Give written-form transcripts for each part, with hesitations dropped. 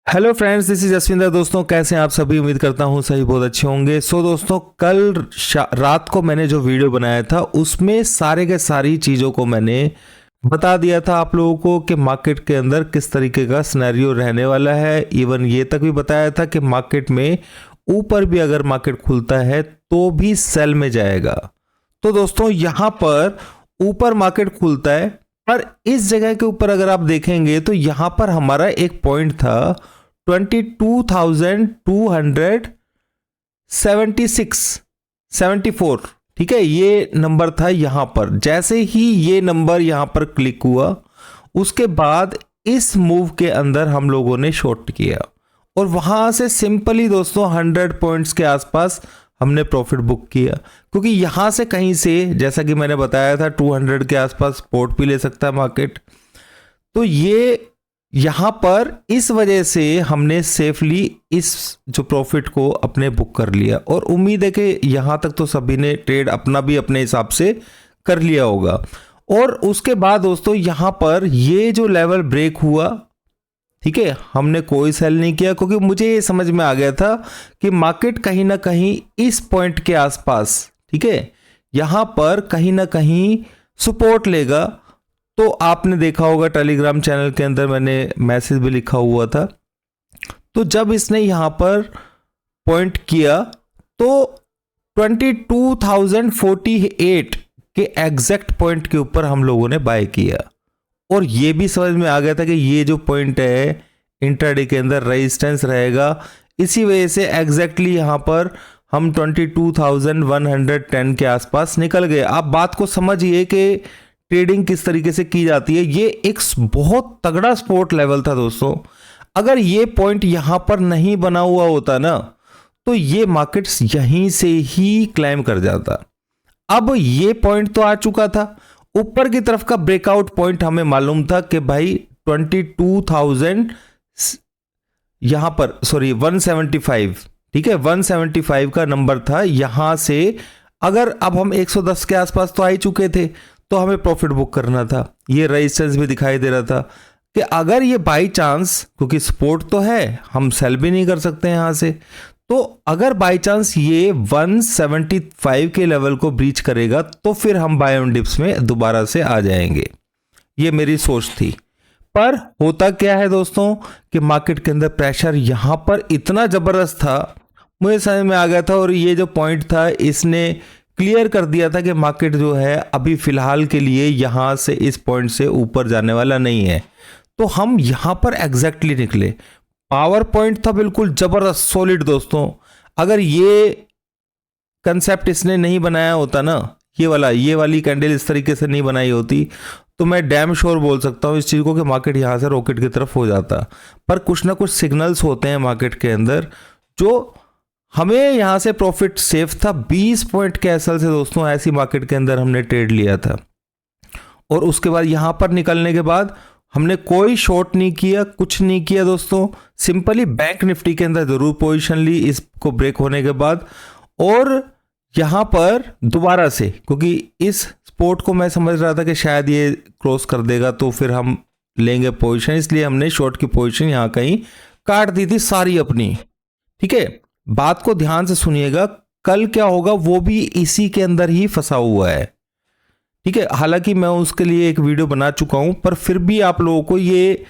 Hello friends, this is Jaswinder. दोस्तों कैसे हैं आप सभी? उम्मीद करता हूं सही बहुत अच्छे होंगे। दोस्तों कल रात को मैंने जो वीडियो बनाया था उसमें सारे के सारी चीज़ों को मैंने बता दिया था आप लोगों को कि मार्केट के अंदर किस तरीके का सिनेरियो रहने वाला है। इवन ये तक भी बताया था कि मार्केट में ऊपर भी अगर मार्केट खुलता है तो भी सेल में जाएगा। तो दोस्तों यहाँ पर ऊपर मार्केट खुलता है, पर इस जगह के ऊपर अगर आप देखेंगे तो यहाँ पर हमारा एक पॉइंट था 22,276 ठीक है, ये नंबर था यहां पर। जैसे ही ये नंबर यहां पर क्लिक हुआ उसके बाद इस मूव के अंदर हम लोगों ने शॉर्ट किया और वहां से सिंपली दोस्तों 100 पॉइंट्स के आसपास हमने प्रॉफिट बुक किया, क्योंकि यहां से कहीं से जैसा कि मैंने बताया था 200 के आसपास सपोर्ट भी ले सकता है मार्केट। तो ये यहां पर इस वजह से हमने सेफली इस जो प्रॉफिट को अपने बुक कर लिया और उम्मीद है कि यहां तक तो सभी ने ट्रेड अपना भी अपने हिसाब से कर लिया होगा। और उसके बाद दोस्तों यहां पर ये जो लेवल ब्रेक हुआ, ठीक है, हमने कोई सेल नहीं किया क्योंकि मुझे ये समझ में आ गया था कि मार्केट कहीं ना कहीं इस पॉइंट के आसपास, ठीक है, यहां पर कहीं ना कहीं सपोर्ट लेगा। तो आपने देखा होगा टेलीग्राम चैनल के अंदर मैंने मैसेज भी लिखा हुआ था। तो जब इसने यहां पर पॉइंट किया तो 22,048 के एग्जैक्ट पॉइंट के ऊपर हम लोगों ने बाय किया और ये भी समझ में आ गया था कि ये जो पॉइंट है इंट्राडे के अंदर रेजिस्टेंस रहेगा। इसी वजह से एग्जैक्टली यहां पर हम 22,110 के आसपास निकल गए। आप बात को समझिए कि ट्रेडिंग किस तरीके से की जाती है। ये एक बहुत तगड़ा सपोर्ट लेवल था दोस्तों। अगर ये पॉइंट यहां पर नहीं बना हुआ होता ना तो ये मार्केट्स यहीं से ही क्लाइम कर जाता। अब ये पॉइंट तो आ चुका था, ऊपर की तरफ का ब्रेकआउट पॉइंट हमें मालूम था कि भाई 22,000 यहां पर 175, ठीक है, 175 का नंबर था। यहां से अगर अब हम 110 के आसपास तो आ ही चुके थे तो हमें प्रॉफिट बुक करना था। ये रेजिस्टेंस भी दिखाई दे रहा था कि अगर ये बाई चांस, क्योंकि सपोर्ट तो है, हम सेल भी नहीं कर सकते यहां से, तो अगर बाई चांस ये 175 के लेवल को ब्रीच करेगा तो फिर हम बाय ऑन डिप्स में दोबारा से आ जाएंगे। ये मेरी सोच थी। पर होता क्या है दोस्तों कि मार्केट के अंदर प्रेशर यहां पर इतना जबरदस्त था, मुझे समझ में आ गया था और ये जो पॉइंट था इसने क्लियर कर दिया था कि मार्केट जो है अभी फिलहाल के लिए यहां से इस पॉइंट से ऊपर जाने वाला नहीं है। तो हम यहां पर एग्जैक्टली निकले। पावर पॉइंट था बिल्कुल जबरदस्त सॉलिड दोस्तों। अगर ये कंसेप्ट इसने नहीं बनाया होता ना, ये वाली कैंडल इस तरीके से नहीं बनाई होती, तो मैं डैम श्योर बोल सकता हूं इस चीज को कि मार्केट यहां से रॉकेट की तरफ हो जाता। पर कुछ ना कुछ सिग्नल्स होते हैं मार्केट के अंदर जो हमें यहां से प्रॉफिट सेफ था। 20 पॉइंट के एसएल से दोस्तों ऐसी मार्केट के अंदर हमने ट्रेड लिया था और उसके बाद यहां पर निकलने के बाद हमने कोई शॉर्ट नहीं किया, कुछ नहीं किया दोस्तों। सिंपली बैंक निफ्टी के अंदर जरूर पोजीशन ली इसको ब्रेक होने के बाद और यहां पर दोबारा से, क्योंकि इस स्पोर्ट को मैं समझ रहा था कि शायद ये क्रॉस कर देगा तो फिर हम लेंगे पोजीशन, इसलिए हमने शॉर्ट की पोजीशन यहां कहीं काट दी थी सारी अपनी। ठीक है, बात को ध्यान से सुनिएगा, कल क्या होगा वो भी इसी के अंदर ही फंसा हुआ है। ठीक है, हालांकि मैं उसके लिए एक वीडियो बना चुका हूं, पर फिर भी आप लोगों को ये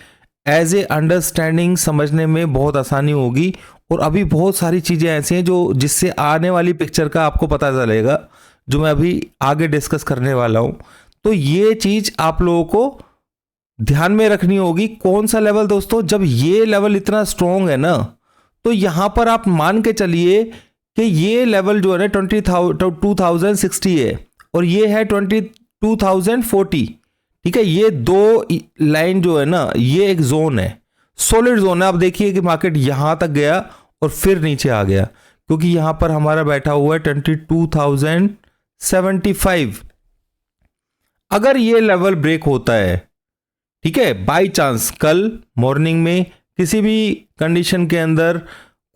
एज ए अंडरस्टैंडिंग समझने में बहुत आसानी होगी। और अभी बहुत सारी चीजें ऐसी हैं जो जिससे आने वाली पिक्चर का आपको पता चलेगा, जो मैं अभी आगे डिस्कस करने वाला हूं। तो ये चीज आप लोगों को ध्यान में रखनी होगी। कौन सा लेवल दोस्तों? जब ये लेवल इतना स्ट्रॉन्ग है ना, तो यहां पर आप मान के चलिए कि ये लेवल जो है ना 2060 है और ये है 22,040। ठीक है, ये दो लाइन जो है ना, ये एक जोन है, सॉलिड जोन है। आप देखिए कि मार्केट यहां तक गया और फिर नीचे आ गया, क्योंकि यहां पर हमारा बैठा हुआ है 22,075। अगर ये लेवल ब्रेक होता है, ठीक है, बाय चांस कल मॉर्निंग में किसी भी कंडीशन के अंदर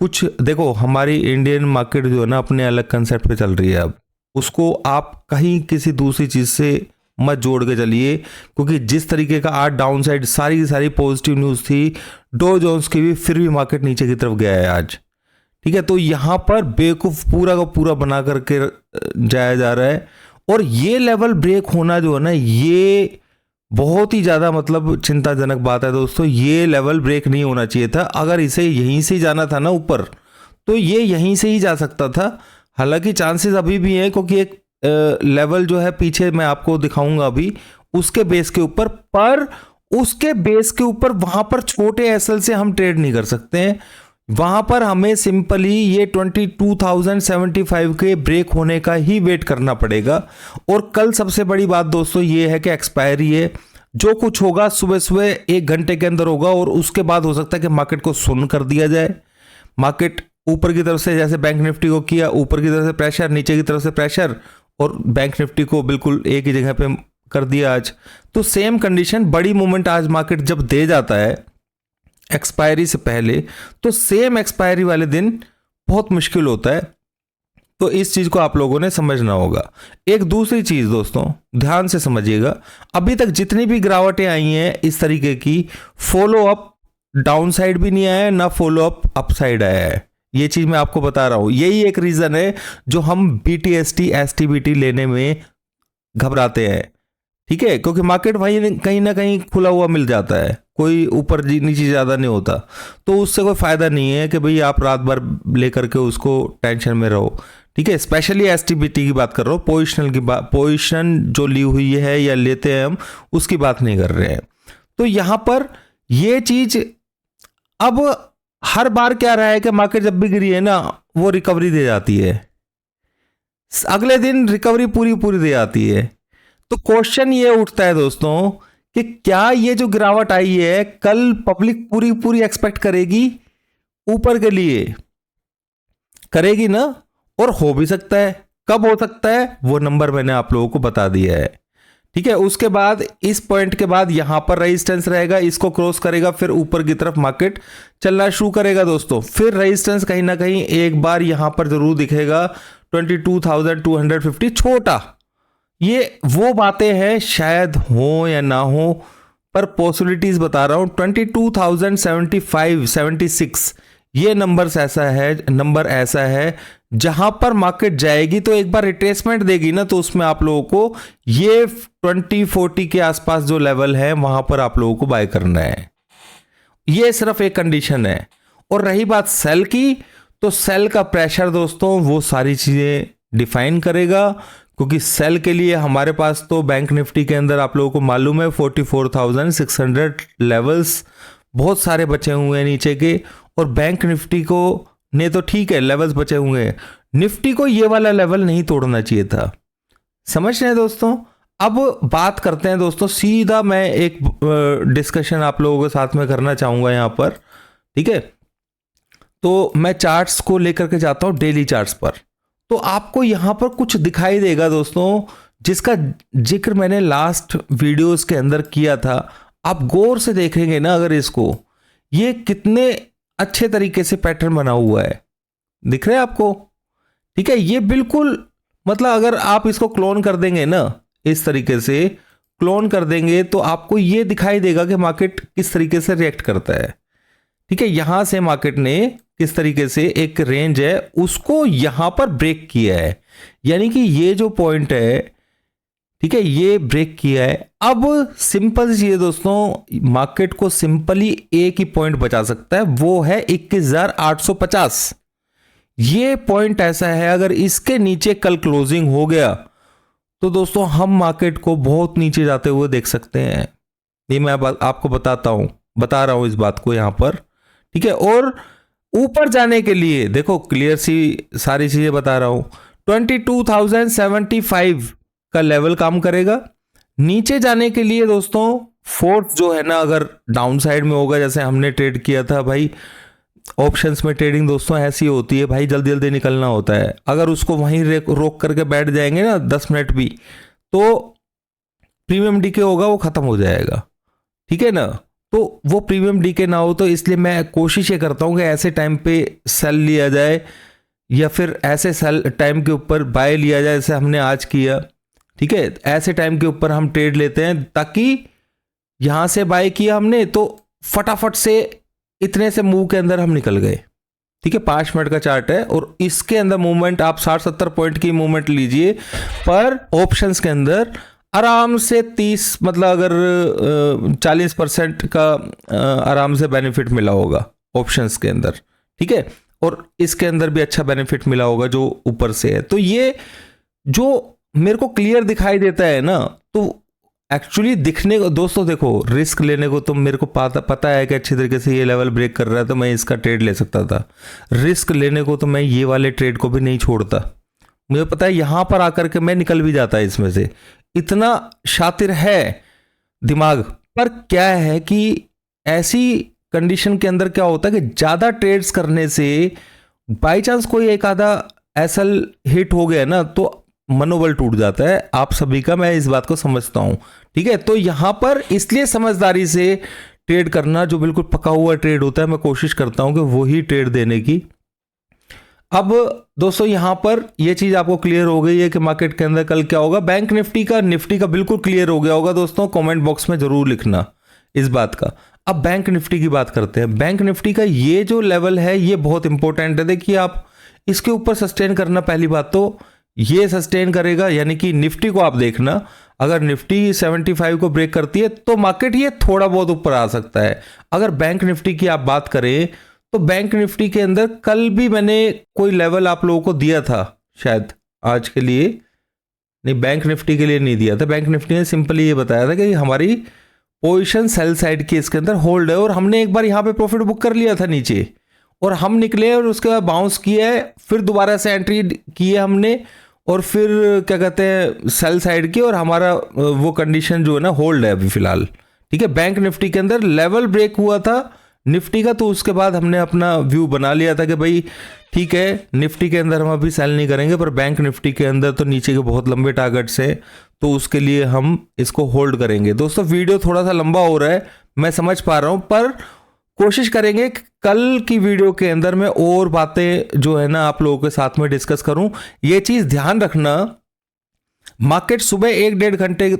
कुछ, देखो हमारी इंडियन मार्केट जो है ना अपने अलग कंसेप्ट पे चल रही है, अब उसको आप कहीं किसी दूसरी चीज से मत जोड़ के चलिए, क्योंकि जिस तरीके का आज डाउन साइड सारी की सारी पॉजिटिव न्यूज़ थी डो जोन्स की भी, फिर भी मार्केट नीचे की तरफ गया है आज। ठीक है, तो यहाँ पर बेवकूफ़ पूरा का पूरा बना करके जाया जा रहा है, और ये लेवल ब्रेक होना जो है ना, ये बहुत ही ज़्यादा मतलब चिंताजनक बात है दोस्तों। ये लेवल ब्रेक नहीं होना चाहिए था। अगर इसे यहीं से जाना था ना ऊपर, तो ये यहीं से ही जा सकता था। हालांकि चांसेस अभी भी हैं, क्योंकि एक लेवल जो है पीछे मैं आपको दिखाऊंगा अभी, उसके बेस के ऊपर, पर उसके बेस के ऊपर वहां पर छोटे एसएल से हम ट्रेड नहीं कर सकते हैं। वहां पर हमें सिंपली ये 22,075 के ब्रेक होने का ही वेट करना पड़ेगा। और कल सबसे बड़ी बात दोस्तों ये है कि एक्सपायरी है। जो कुछ होगा सुबह सुबह 1 घंटे के अंदर होगा, और उसके बाद हो सकता है कि मार्केट को सुन कर दिया जाए। मार्केट ऊपर की तरफ से जैसे बैंक निफ्टी को किया, ऊपर की तरफ से प्रेशर, नीचे की तरफ से प्रेशर, और बैंक निफ्टी को बिल्कुल एक ही जगह पे कर दिया आज। तो सेम कंडीशन, बड़ी मूवमेंट आज मार्केट जब दे जाता है एक्सपायरी से पहले, तो सेम एक्सपायरी वाले दिन बहुत मुश्किल होता है। तो इस चीज को आप लोगों ने समझना होगा। एक दूसरी चीज दोस्तों ध्यान से समझिएगा, अभी तक जितनी भी गिरावटें आई हैं इस तरीके की, फॉलो अप डाउन साइड भी नहीं आया है, ना फॉलो अप अप साइड आया है। ये चीज मैं आपको बता रहा हूं, यही एक रीजन है जो हम BTST STBT लेने में घबराते हैं। ठीक है, क्योंकि मार्केट वहीं कहीं ना कहीं खुला हुआ मिल जाता है, कोई ऊपर नीचे ज़्यादा नहीं होता, तो उससे कोई फ़ायदा नहीं है कि भाई आप रात भर लेकर के उसको टेंशन में रहो। ठीक है, स्पेशली STBT की बात कर रहा हूँ, पोजिशनल की बात, पोजिशन जो ली हुई है या लेते हैं हम, उसकी बात नहीं कर रहे हैं। तो यहाँ पर ये चीज़ अब हर बार क्या रहा है कि मार्केट जब भी गिरी है ना, वो रिकवरी दे जाती है, अगले दिन रिकवरी पूरी पूरी दे जाती है। तो क्वेश्चन ये उठता है दोस्तों कि क्या ये जो गिरावट आई है कल पब्लिक पूरी पूरी एक्सपेक्ट करेगी ऊपर के लिए? करेगी ना, और हो भी सकता है। कब हो सकता है वो नंबर मैंने आप लोगों को बता दिया है। ठीक है, उसके बाद इस पॉइंट के बाद यहां पर रेजिस्टेंस रहेगा, इसको क्रॉस करेगा, फिर ऊपर की तरफ मार्केट चलना शुरू करेगा दोस्तों। फिर रेजिस्टेंस कहीं ना कहीं एक बार यहां पर जरूर दिखेगा 22,250 छोटा। ये वो बातें हैं, शायद हो या ना हो, पर पॉसिबिलिटीज बता रहा हूं। 22,075 76 ये नंबर ऐसा है जहां पर मार्केट जाएगी तो एक बार रिट्रेसमेंट देगी ना, तो उसमें आप लोगों को ये 2040 के आसपास जो लेवल है वहां पर आप लोगों को बाय करना है। ये सिर्फ एक कंडीशन है। और रही बात सेल की, तो सेल का प्रेशर दोस्तों वो सारी चीजें डिफाइन करेगा, क्योंकि सेल के लिए हमारे पास तो बैंक निफ्टी के अंदर आप लोगों को मालूम है 44,600 लेवल्स बहुत सारे बचे हुए हैं नीचे के, और बैंक निफ्टी को ने तो ठीक है लेवल्स बचे हुए हैं, निफ्टी को ये वाला लेवल नहीं तोड़ना चाहिए था। समझ रहे हैं दोस्तों? अब बात करते हैं दोस्तों, सीधा मैं एक डिस्कशन आप लोगों के साथ में करना चाहूंगा यहाँ पर। ठीक है, तो मैं चार्ट्स को लेकर के जाता हूँ डेली चार्ट्स पर। तो आपको यहां पर कुछ दिखाई देगा दोस्तों, जिसका जिक्र मैंने लास्ट वीडियोस के अंदर किया था। आप गौर से देखेंगे ना अगर इसको, ये कितने अच्छे तरीके से पैटर्न बना हुआ है, दिख रहा है आपको? ठीक है, ये बिल्कुल मतलब अगर आप इसको क्लोन कर देंगे ना, इस तरीके से क्लोन कर देंगे, तो आपको ये दिखाई देगा कि मार्केट किस तरीके से रिएक्ट करता है। ठीक है, यहां से मार्केट ने किस तरीके से एक रेंज है उसको यहां पर ब्रेक किया है, यानी कि ये जो पॉइंट है, ठीक है, ये ब्रेक किया है। अब सिंपल चीज दोस्तों, मार्केट को सिंपली एक ही पॉइंट बचा सकता है, वो है 21,850। ये पॉइंट ऐसा है, अगर इसके नीचे कल क्लोजिंग हो गया तो दोस्तों हम मार्केट को बहुत नीचे जाते हुए देख सकते हैं। ये मैं आपको बता रहा हूं इस बात को यहां पर। ठीक है, और ऊपर जाने के लिए देखो क्लियर सी सारी चीजें बता रहा हूं, 22,075 का लेवल काम करेगा। नीचे जाने के लिए दोस्तों फोर्थ जो है ना, अगर डाउन साइड में होगा, जैसे हमने ट्रेड किया था भाई, ऑप्शंस में ट्रेडिंग दोस्तों ऐसी होती है भाई, जल्दी जल्दी निकलना होता है। अगर उसको वहीं रोक करके बैठ जाएंगे ना 10 मिनट भी, तो प्रीमियम डीके होगा वो खत्म हो जाएगा। ठीक है ना, तो वो प्रीमियम डीके ना हो, तो इसलिए मैं कोशिश ये करता हूं कि ऐसे टाइम पे सेल लिया जाए, या फिर ऐसे सेल टाइम के ऊपर बाय लिया जाए, जैसे हमने आज किया। ठीक है, ऐसे टाइम के ऊपर हम ट्रेड लेते हैं ताकि यहां से बाय किया हमने तो फटाफट से इतने से मूव के अंदर हम निकल गए। ठीक है, 5 मिनट का चार्ट है और इसके अंदर मूवमेंट आप 60-70 पॉइंट की मूवमेंट लीजिए, पर ऑप्शंस के अंदर आराम से 30 मतलब अगर 40% का आराम से बेनिफिट मिला होगा ऑप्शंस के अंदर। ठीक है, और इसके अंदर भी अच्छा बेनिफिट मिला होगा जो ऊपर से है। तो ये जो मेरे को क्लियर दिखाई देता है ना, तो एक्चुअली दिखने को दोस्तों देखो, रिस्क लेने को तो मेरे को पता है कि अच्छी तरीके से ये लेवल ब्रेक कर रहा है तो मैं इसका ट्रेड ले सकता था। रिस्क लेने को तो मैं ये वाले ट्रेड को भी नहीं छोड़ता, मुझे पता है यहां पर आकर के मैं निकल भी जाता है इसमें से, इतना शातिर है दिमाग। पर क्या है कि ऐसी कंडीशन के अंदर क्या होता है कि ज्यादा ट्रेड्स करने से बाई चांस कोई एक आधा एसएल हिट हो गया ना तो मनोबल टूट जाता है आप सभी का, मैं इस बात को समझता हूं। ठीक है, तो यहां पर इसलिए समझदारी से ट्रेड करना, जो बिल्कुल पका हुआ ट्रेड होता है मैं कोशिश करता हूं कि वही ट्रेड देने की। अब दोस्तों यहां पर यह चीज आपको क्लियर हो गई है कि मार्केट के अंदर कल क्या होगा। बैंक निफ्टी का बिल्कुल क्लियर हो गया होगा दोस्तों, कमेंट बॉक्स में जरूर लिखना इस बात का। अब बैंक निफ्टी की बात करते हैं। बैंक निफ्टी का ये जो लेवल है ये बहुत इंपॉर्टेंट है। देखिए आप इसके ऊपर सस्टेन करना, पहली बात तो ये सस्टेन करेगा, यानी कि निफ्टी को आप देखना, अगर निफ्टी 75 को ब्रेक करती है तो मार्केट ये थोड़ा बहुत ऊपर आ सकता है। अगर बैंक निफ्टी की आप बात करें तो बैंक निफ्टी के अंदर कल भी मैंने कोई लेवल आप लोगों को दिया था, शायद आज के लिए नहीं, बैंक निफ्टी के लिए नहीं दिया था। बैंक निफ्टी ने सिंपली ये बताया था कि हमारी पोजीशन सेल साइड की इसके अंदर होल्ड है, और हमने एक बार यहां पे प्रॉफिट बुक कर लिया था नीचे और हम निकले और उसके बाद बाउंस किया है, फिर दोबारा से एंट्री की है हमने और फिर क्या कहते हैं सेल साइड की, और हमारा वो कंडीशन जो है ना होल्ड है अभी फिलहाल। ठीक है, बैंक निफ्टी के अंदर लेवल ब्रेक हुआ था निफ्टी का, तो उसके बाद हमने अपना व्यू बना लिया था कि भाई ठीक है निफ्टी के अंदर हम अभी सेल नहीं करेंगे, पर बैंक निफ्टी के अंदर तो नीचे के बहुत लंबे टारगेट्स हैं तो उसके लिए हम इसको होल्ड करेंगे। दोस्तों वीडियो थोड़ा सा लंबा हो रहा है, मैं समझ पा रहा हूं, पर कोशिश करेंगे कल की वीडियो के अंदर मैं और बातें जो है ना आप लोगों के साथ में डिस्कस करूं। ये चीज ध्यान रखना, मार्केट सुबह 1-1.5 घंटे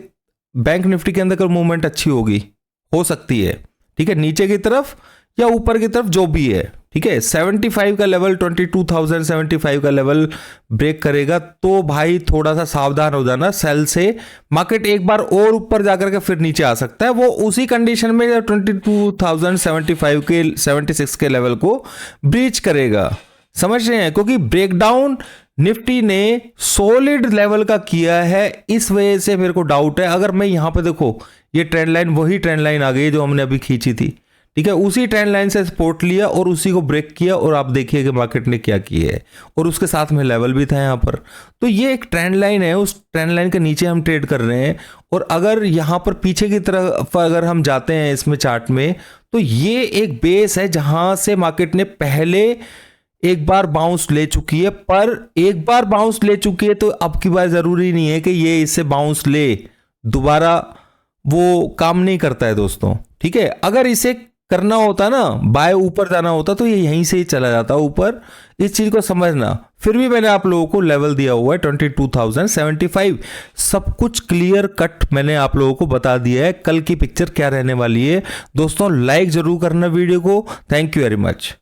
बैंक निफ्टी के अंदर कल मूवमेंट अच्छी होगी, हो सकती है। ठीक है, नीचे की तरफ या ऊपर की तरफ जो भी है। ठीक है, 75 का लेवल 22,075 का लेवल ब्रेक करेगा तो भाई थोड़ा सा सावधान हो जाना सेल से। मार्केट एक बार और ऊपर जाकर के फिर नीचे आ सकता है, वो उसी कंडीशन में 22,075 के 76 के लेवल को ब्रीच करेगा, समझ रहे हैं, क्योंकि ब्रेकडाउन निफ्टी ने सॉलिड लेवल का किया है, इस वजह से मेरे को डाउट है। अगर मैं यहां पे देखो ये ट्रेंड लाइन, वही ट्रेंड लाइन आ गई जो हमने अभी खींची थी। ठीक है, उसी ट्रेंड लाइन से सपोर्ट लिया और उसी को ब्रेक किया, और आप देखिए कि मार्केट ने क्या किया है, और उसके साथ में लेवल भी था यहां पर। तो ये एक ट्रेंड लाइन है, उस ट्रेंड लाइन के नीचे हम ट्रेड कर रहे हैं, और अगर यहां पर पीछे की तरफ अगर हम जाते हैं इसमें चार्ट में, तो ये एक बेस है जहां से मार्केट ने पहले एक बार बाउंस ले चुकी है, पर एक बार बाउंस ले चुकी है तो अब की बार जरूरी नहीं है कि ये इससे बाउंस ले दोबारा, वो काम नहीं करता है दोस्तों। ठीक है, अगर इसे करना होता ना, बाय ऊपर जाना होता तो ये यहीं से ही चला जाता ऊपर, इस चीज को समझना। फिर भी मैंने आप लोगों को लेवल दिया हुआ है 22,075, सब कुछ क्लियर कट मैंने आप लोगों को बता दिया है कल की पिक्चर क्या रहने वाली है। दोस्तों लाइक जरूर करना वीडियो को, थैंक यू वेरी मच।